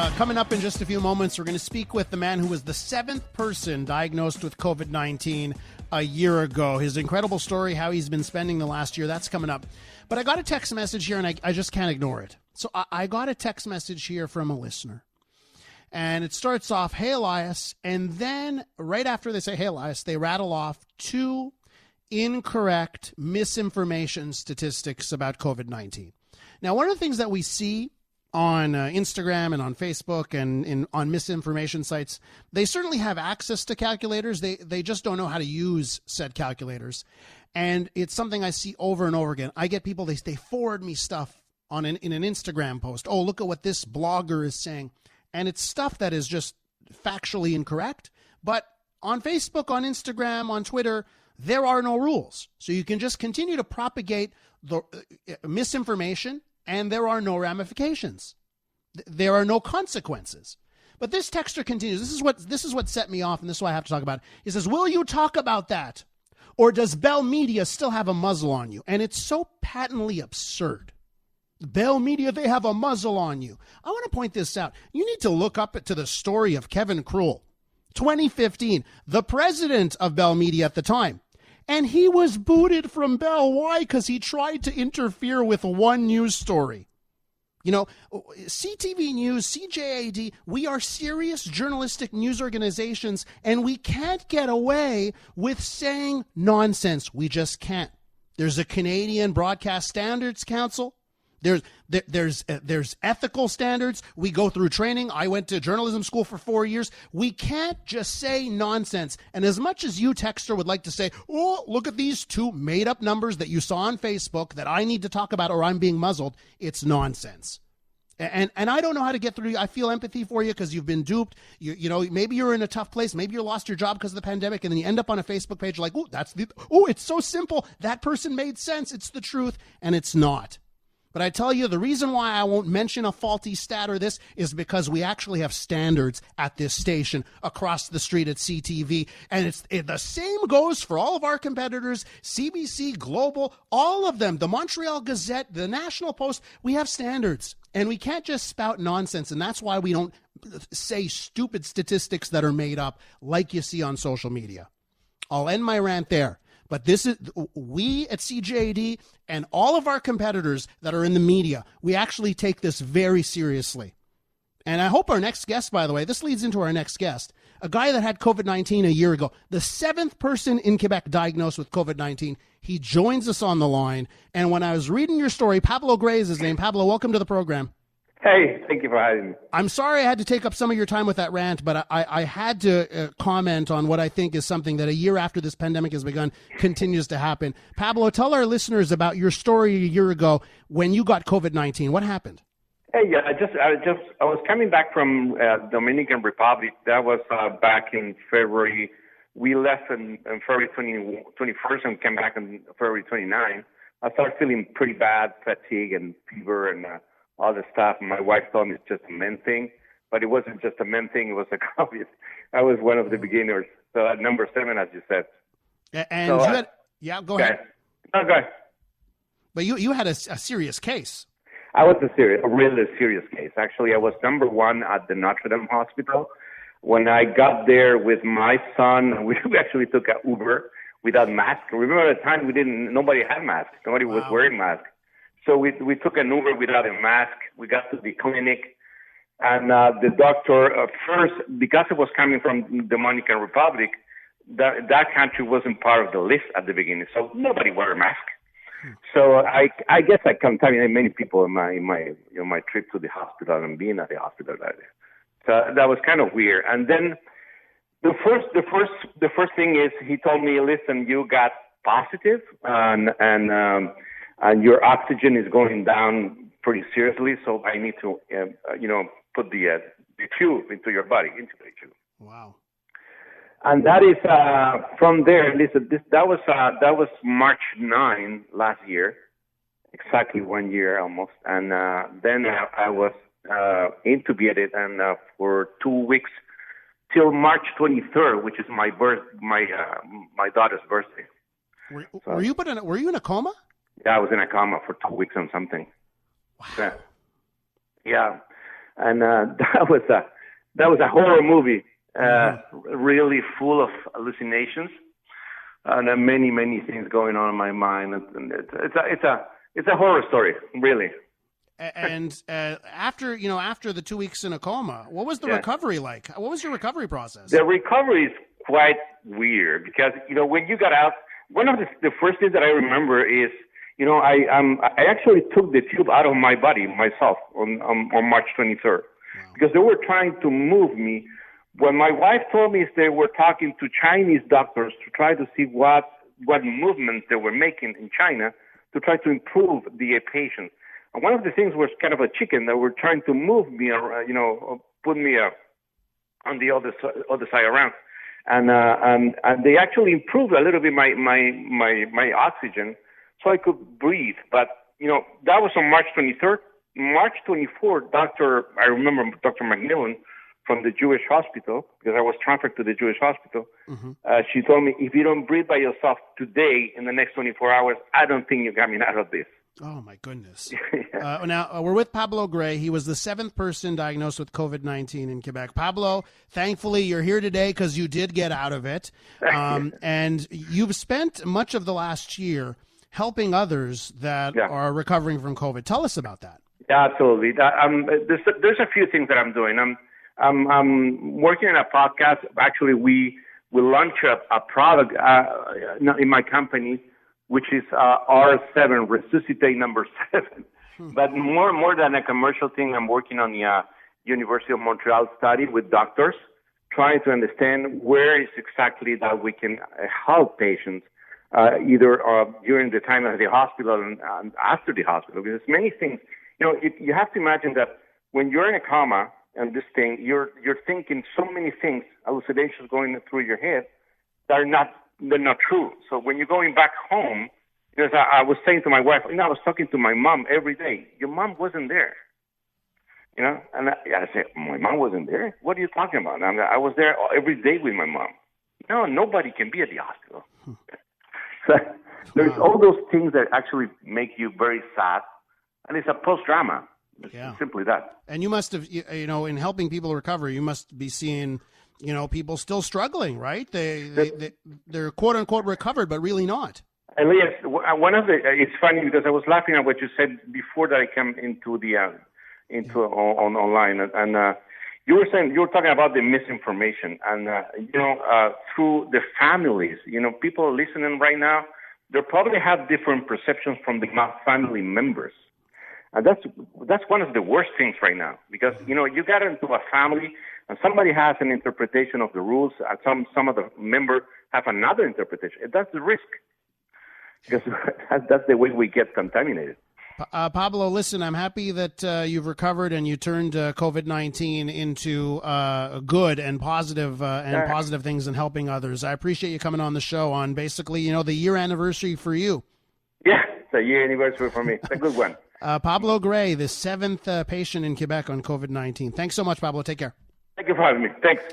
Coming up in just a few moments, we're going to speak with the man who was the 7th person diagnosed with COVID-19 a year ago. His incredible story, how he's been spending the last year, that's coming up. But I got a text message here, and I just can't ignore it. So I got a text message here from a listener. And it starts off, "Hey, Elias." And then right after they say, "Hey, Elias," they rattle off 2 incorrect misinformation statistics about COVID-19. Now, one of the things that we see on Instagram and on Facebook and on misinformation sites, they certainly have access to calculators. They just don't know how to use said calculators. And it's something I see over and over again. I get people, they forward me stuff in an Instagram post. "Oh, look at what this blogger is saying." And it's stuff that is just factually incorrect. But on Facebook, on Instagram, on Twitter, there are no rules. So you can just continue to propagate the misinformation, and there are no ramifications. There are no consequences. But this texter continues. This is what set me off, and this is what I have to talk about. He says, "Will you talk about that? Or does Bell Media still have a muzzle on you?" And it's so patently absurd. Bell Media, they have a muzzle on you. I want to point this out. You need to look up to the story of Kevin Krul, 2015, the president of Bell Media at the time. And he was booted from Bell. Why? Because he tried to interfere with one news story. You know, CTV News, CJAD, we are serious journalistic news organizations, and we can't get away with saying nonsense. We just can't. There's a Canadian Broadcast Standards Council. There's ethical standards. We go through training. I went to journalism school for 4 years. We can't just say nonsense. And as much as you, texter, would like to say, "Oh, look at these 2 made-up numbers that you saw on Facebook that I need to talk about or I'm being muzzled," it's nonsense. And I don't know how to get through. I feel empathy for you because you've been duped. You know, maybe you're in a tough place. Maybe you lost your job because of the pandemic, and then you end up on a Facebook page like, it's so simple. That person made sense. It's the truth, and it's not. But I tell you, the reason why I won't mention a faulty stat or this is because we actually have standards at this station across the street at CTV. And the same goes for all of our competitors, CBC, Global, all of them, the Montreal Gazette, the National Post. We have standards, and we can't just spout nonsense. And that's why we don't say stupid statistics that are made up like you see on social media. I'll end my rant there. But we at CJAD and all of our competitors that are in the media, we actually take this very seriously. And I hope our next guest, by the way, this leads into our next guest, a guy that had COVID-19 a year ago, the 7th person in Quebec diagnosed with COVID-19. He joins us on the line. And when I was reading your story, Pablo Gray is his name. Pablo, welcome to the program. Hey, thank you for having me. I'm sorry I had to take up some of your time with that rant, but I had to comment on what I think is something that a year after this pandemic has begun continues to happen. Pablo, tell our listeners about your story a year ago when you got COVID-19. What happened? Hey, yeah, I was coming back from Dominican Republic. That was back in February. We left on February 21st and came back on February 29th. I started feeling pretty bad, fatigue and fever and all the stuff. And my wife told me it's just a men thing, but it wasn't just a men thing. It was a COVID. I was one of the beginners. So at number 7, as you said. And so, go ahead. No, go ahead. But you had a serious case. I was a really serious case. Actually, I was number 1 at the Notre Dame Hospital. When I got there with my son, we actually took an Uber without mask. Remember at the time nobody had masks. Nobody was wearing masks. So we took an Uber without a mask. We got to the clinic, and the doctor first, because it was coming from the Dominican Republic, that country wasn't part of the list at the beginning, so nobody wore a mask. So I guess I contaminated many people in my trip to the hospital and being at the hospital that day. So that was kind of weird. And then the first thing is he told me, "Listen, you got positive, and your oxygen is going down pretty seriously, so I need to, put the tube into your body, into the tube." Wow. And that is from there. Listen, that was March 9 last year, exactly 1 year almost. And then I was intubated, and for 2 weeks till March 23rd, which is my daughter's birthday. Were you in a coma? Yeah, I was in a coma for 2 weeks and something. Wow. Yeah. and that was a horror movie, really full of hallucinations, and many things going on in my mind. And it's a horror story, really. And after the 2 weeks in a coma, what was the recovery like? What was your recovery process? The recovery is quite weird because when you got out, one of the first things that I remember is I actually took the tube out of my body myself on March 23rd because they were trying to move me. When my wife told me they were talking to Chinese doctors to try to see what movements they were making in China to try to improve the patient. And one of the things was kind of a chicken that were trying to move me, put me on the other side around, and they actually improved a little bit my oxygen, so I could breathe. But that was on March 23rd. March 24th, I remember Dr. McMillan from the Jewish hospital, because I was transferred to the Jewish hospital. She told me, if you don't breathe by yourself today in the next 24 hours, I don't think you're coming out of this. Oh, my goodness. Now, we're with Pablo Gray. He was the 7th person diagnosed with COVID-19 in Quebec. Pablo, thankfully, you're here today because you did get out of it. And you've spent much of the last year helping others that are recovering from COVID. Tell us about that. Yeah, absolutely. There's a few things that I'm doing. I'm working on a podcast. Actually, we launched a product in my company, which is R7, Resuscitate number 7. But more than a commercial thing, I'm working on the University of Montreal study with doctors, trying to understand where is exactly that we can help patients, either during the time of the hospital and after the hospital. Because many things, you have to imagine that when you're in a coma and this thing, you're thinking so many things, hallucinations going through your head that they're not true. So when you're going back home, because I was saying to my wife, I was talking to my mom every day. Your mom wasn't there, And I said, my mom wasn't there? What are you talking about? I was there every day with my mom. No, nobody can be at the hospital. So there's all those things that actually make you very sad, and it's a post-drama. It's simply that. And you must have, in helping people recover, you must be seeing people still struggling, right? They're quote unquote recovered, but really not. Elias, it's funny because I was laughing at what you said before that I came into online, and you were talking about the misinformation, and through the families, people listening right now, they probably have different perceptions from the family members. And that's one of the worst things right now, because you get into a family and somebody has an interpretation of the rules, and some of the members have another interpretation. That's the risk, because that's the way we get contaminated. Pablo, listen, I'm happy that you've recovered and you turned COVID-19 into good and positive things and helping others. I appreciate you coming on the show on basically the year anniversary for you. Yeah, it's a year anniversary for me. It's a good one. Pablo Gray, the 7th patient in Quebec on COVID-19. Thanks so much, Pablo. Take care. Thank you for having me. Thanks.